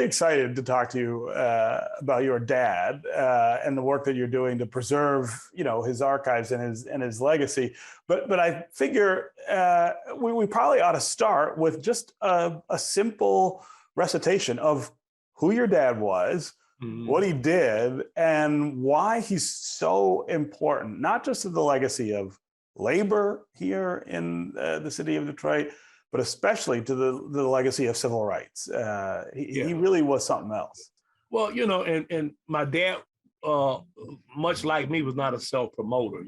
really excited to talk to you about your dad and the work that you're doing to preserve, his archives and his legacy. But I figure we probably ought to start with just a simple recitation of who your dad was, what he did, and why he's so important, not just to the legacy of labor here in the city of Detroit, but especially to the legacy of civil rights. He really was something else. Well, and my dad, much like me, was not a self-promoter.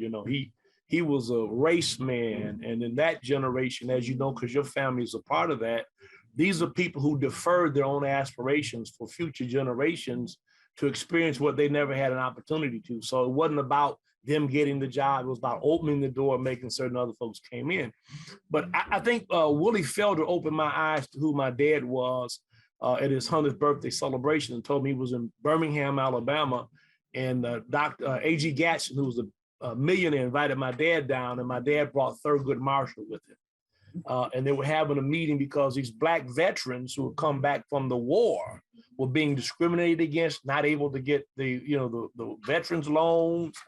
He was a race man. And in that generation, as you know, because your family is a part of that, these are people who deferred their own aspirations for future generations to experience what they never had an opportunity to. So it wasn't about them getting the job. It was about opening the door, making certain other folks came in. But I think Willie Felder opened my eyes to who my dad was at his 100th birthday celebration and told me he was in Birmingham, Alabama. And Dr. A.G. Gatson, who was a millionaire, invited my dad down, and my dad brought Thurgood Marshall with him. And they were having a meeting because these Black veterans who had come back from the war were being discriminated against, not able to get the veterans loans.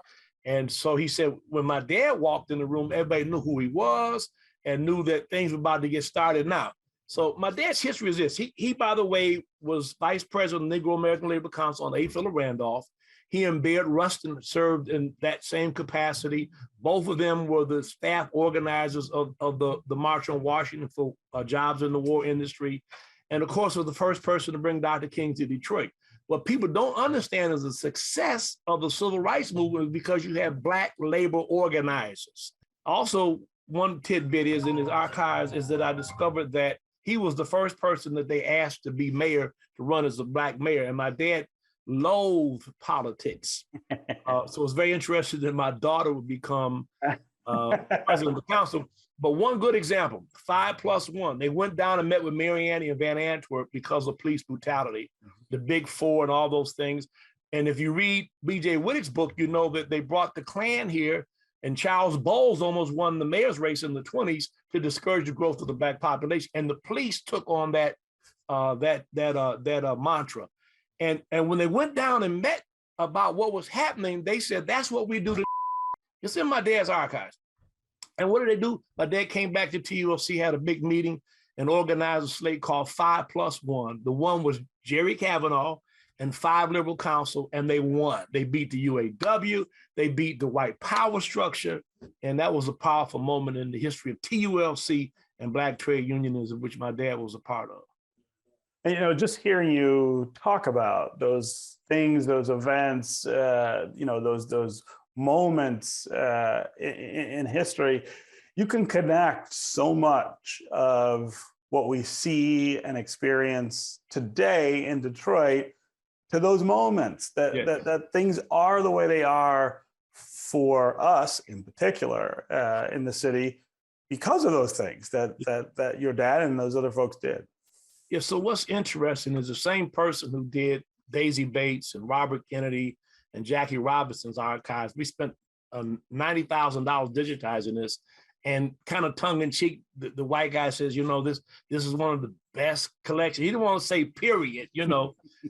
And so he said, when my dad walked in the room, everybody knew who he was and knew that things were about to get started now. So my dad's history is this. He by the way, was vice president of the Negro American Labor Council on A. Philip Randolph. He and Baird Rustin served in that same capacity. Both of them were the staff organizers of the March on Washington for jobs in the war industry. And of course, was the first person to bring Dr. King to Detroit. What people don't understand is the success of the civil rights movement is because you have Black labor organizers. Also, one tidbit is in his archives is that I discovered that he was the first person that they asked to be mayor, to run as a Black mayor. And my dad loathed politics. So it's very interesting that my daughter would become president of the council. But one good example, 5+1, they went down and met with Mary Annie and Van Antwerp because of police brutality, the Big Four and all those things. And if you read B.J. Whittick's book, you know that they brought the Klan here, and Charles Bowles almost won the mayor's race in the 1920s to discourage the growth of the Black population. And the police took on that mantra. And when they went down and met about what was happening, they said, that's what we do. It's in my dad's archives. And what did they do? My dad came back to TULC, had a big meeting, and organized a slate called 5+1. The one was Jerry Kavanaugh and 5 liberal counsel, and they won. They beat the UAW, they beat the white power structure, and that was a powerful moment in the history of TULC and Black trade unionism, which my dad was a part of. And, just hearing you talk about those things, those events, those moments in history, you can connect so much of what we see and experience today in Detroit to those moments, that things are the way they are for us in particular in the city because of those things that your dad and those other folks did. Yeah, so what's interesting is the same person who did Daisy Bates and Robert Kennedy and Jackie Robinson's archives. We spent $90,000 digitizing this, and kind of tongue in cheek, the white guy says, this is one of the best collections. He didn't want to say period,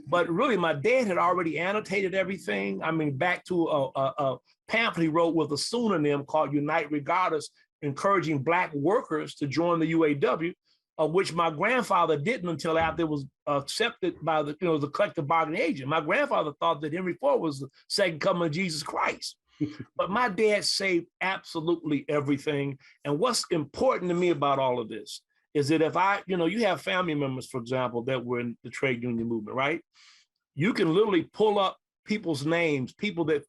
but really my dad had already annotated everything. I mean, back to a pamphlet he wrote with a pseudonym called Unite Regardless, encouraging Black workers to join the UAW, which my grandfather didn't until after it was accepted by the collective bargaining agent. My grandfather thought that Henry Ford was the second coming of Jesus Christ. But my dad saved absolutely everything. And what's important to me about all of this is that if you have family members, for example, that were in the trade union movement, right? You can literally pull up people's names, people that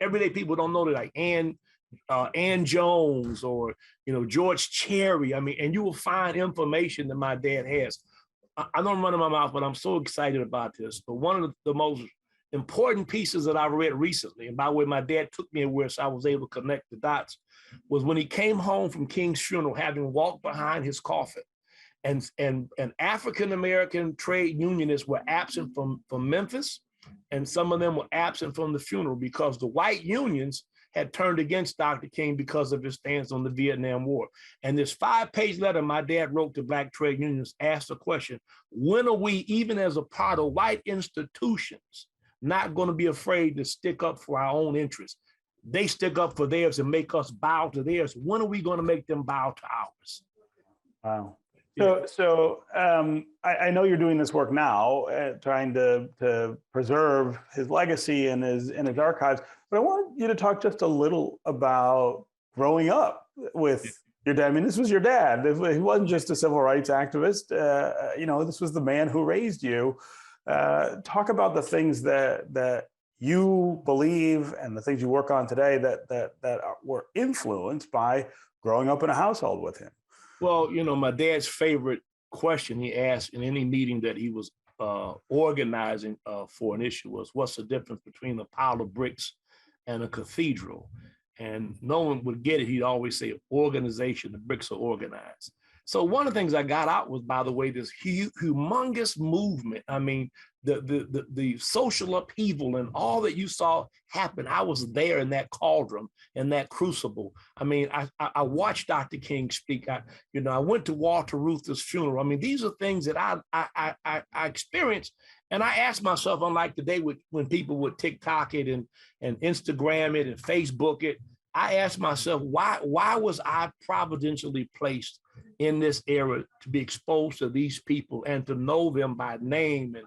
everyday people don't know, that like Ann Jones or, George Cherry. I mean, and you will find information that my dad has. I don't run in my mouth, but I'm so excited about this. But one of the most important pieces that I've read recently, and by the way, my dad took me where so I was able to connect the dots, was when he came home from King's funeral, having walked behind his coffin, and African-American trade unionists were absent from Memphis, and some of them were absent from the funeral because the white unions had turned against Dr. King because of his stance on the Vietnam War. And this 5-page letter my dad wrote to Black trade unions asked the question, when are we, even as a part of white institutions, not going to be afraid to stick up for our own interests? They stick up for theirs and make us bow to theirs. When are we going to make them bow to ours? Wow. Yeah. So I know you're doing this work now, trying to preserve his legacy and his archives. But I want you to talk just a little about growing up with your dad. I mean, this was your dad. He wasn't just a civil rights activist. This was the man who raised you. Talk about the things that you believe and the things you work on today that were influenced by growing up in a household with him. Well, my dad's favorite question he asked in any meeting that he was organizing for an issue was, what's the difference between a pile of bricks and a cathedral? And no one would get it. He'd always say, organization, the bricks are organized. So one of the things I got out was, by the way, this humongous movement. I mean, the social upheaval and all that you saw happen. I was there in that cauldron, in that crucible. I mean, I watched Dr. King speak. I went to Walter Reuther's funeral. I mean, these are things that I experienced. And I asked myself, unlike today when people would TikTok it and Instagram it and Facebook it, I asked myself, why was I providentially placed in this era to be exposed to these people and to know them by name and,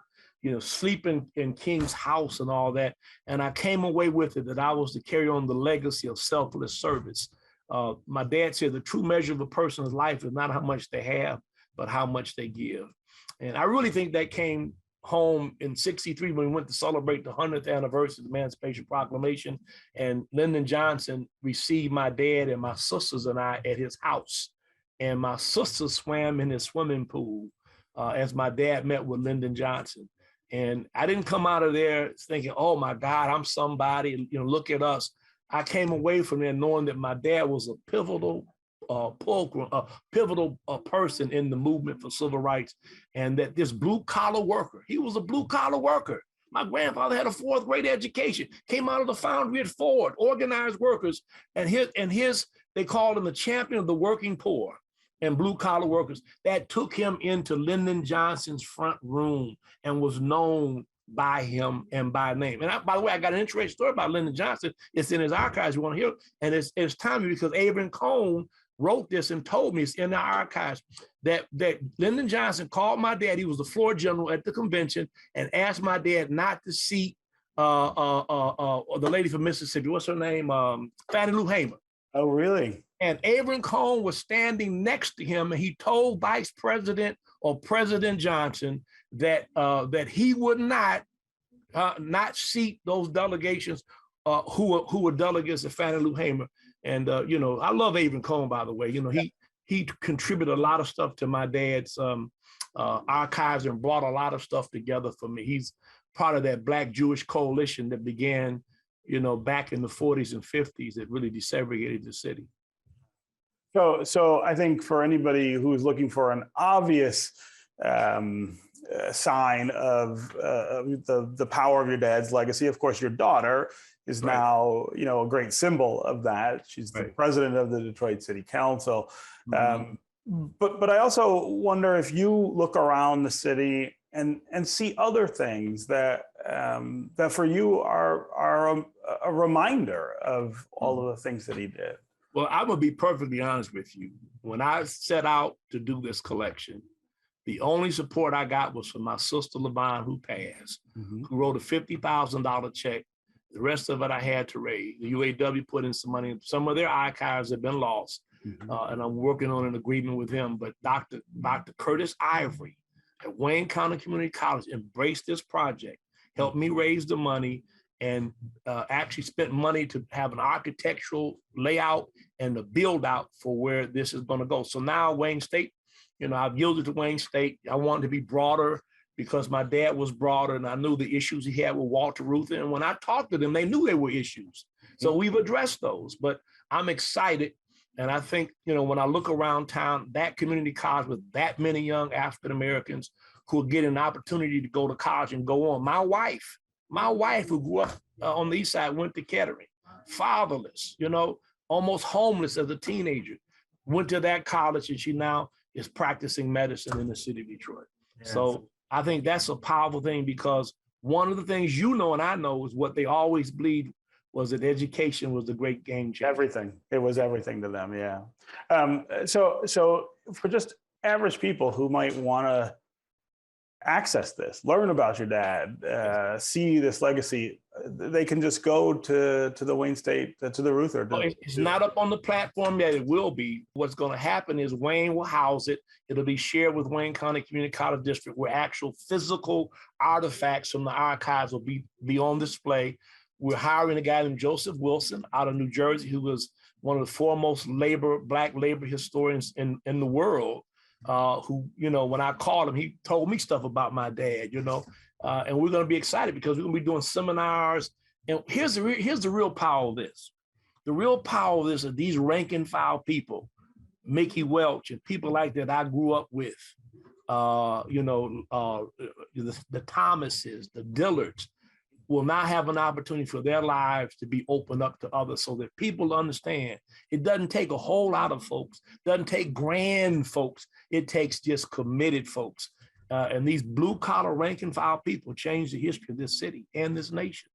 sleeping in King's house and all that. And I came away with it that I was to carry on the legacy of selfless service. My dad said the true measure of a person's life is not how much they have, but how much they give. And I really think that came home in '63 when we went to celebrate the 100th anniversary of the Emancipation Proclamation. And Lyndon Johnson received my dad and my sisters and I at his house. And my sister swam in his swimming pool as my dad met with Lyndon Johnson. And I didn't come out of there thinking, oh my God, I'm somebody, look at us. I came away from there knowing that my dad was a pivotal person in the movement for civil rights, and that this blue collar worker, he was a blue collar worker. My grandfather had a 4th grade education, came out of the foundry at Ford, organized workers, and they called him the champion of the working poor and blue collar workers. That took him into Lyndon Johnson's front room and was known by him and by name. And by the way, I got an interesting story about Lyndon Johnson. It's in his archives. You want to hear? And it's timely because Abraham Cohn wrote this and told me, it's in the archives, that Lyndon Johnson called my dad. He was the floor general at the convention, and asked my dad not to seat the lady from Mississippi. What's her name? Fannie Lou Hamer. Oh, really? And Abraham Cohn was standing next to him, and he told Vice President or President Johnson that he would not seat those delegations who were delegates of Fannie Lou Hamer. And I love Abraham Cohn, by the way. He contributed a lot of stuff to my dad's archives and brought a lot of stuff together for me. He's part of that Black Jewish coalition that began, back in the 40s and 50s that really desegregated the city. So I think for anybody who's looking for an obvious sign of the power of your dad's legacy, of course, your daughter is now, a great symbol of that. She's the president of the Detroit City Council. But I also wonder if you look around the city and see other things that for you are a reminder of all of the things that he did. Well, I'm going to be perfectly honest with you. When I set out to do this collection, the only support I got was from my sister LaVon, who passed, who wrote a $50,000 check. The rest of it I had to raise. The UAW put in some money. Some of their archives have been lost, and I'm working on an agreement with him. But Dr. Curtis Ivory at Wayne County Community College embraced this project, helped me raise the money, and actually spent money to have an architectural layout and the build out for where this is going to go. So now Wayne State, I've yielded to Wayne State. I wanted to be broader because my dad was broader, and I knew the issues he had with Walter Reuther. And when I talked to them, they knew there were issues. So we've addressed those, but I'm excited. And I think, when I look around town, that community college with that many young African-Americans who are getting an opportunity to go to college and go on. My wife, who grew up on the East Side, went to Kettering. fatherless, almost homeless as a teenager, went to that college, and she now is practicing medicine in the city of Detroit. Yes. So I think that's a powerful thing, because one of the things and I know is what they always believed was that education was the great game changer. Everything. It was everything to them. Yeah. So for just average people who might want to access this, learn about your dad, see this legacy, they can just go to the Wayne State, to the Ruther. It's not up on the platform yet. It will be. What's going to happen is Wayne will house it. It'll be shared with Wayne County Community College District, where actual physical artifacts from the archives will be on display. We're hiring a guy named Joseph Wilson out of New Jersey, who was one of the foremost Black labor historians in the world. Who, when I called him, he told me stuff about my dad, and we're going to be excited because we're going to be doing seminars. And here's the real power of this. The real power of this are these rank and file people, Mickey Welch and people like that I grew up with, the Thomases, the Dillards, will now have an opportunity for their lives to be opened up to others, so that people understand it doesn't take a whole lot of folks, doesn't take grand folks, it takes just committed folks. And these blue collar rank and file people change the history of this city and this nation.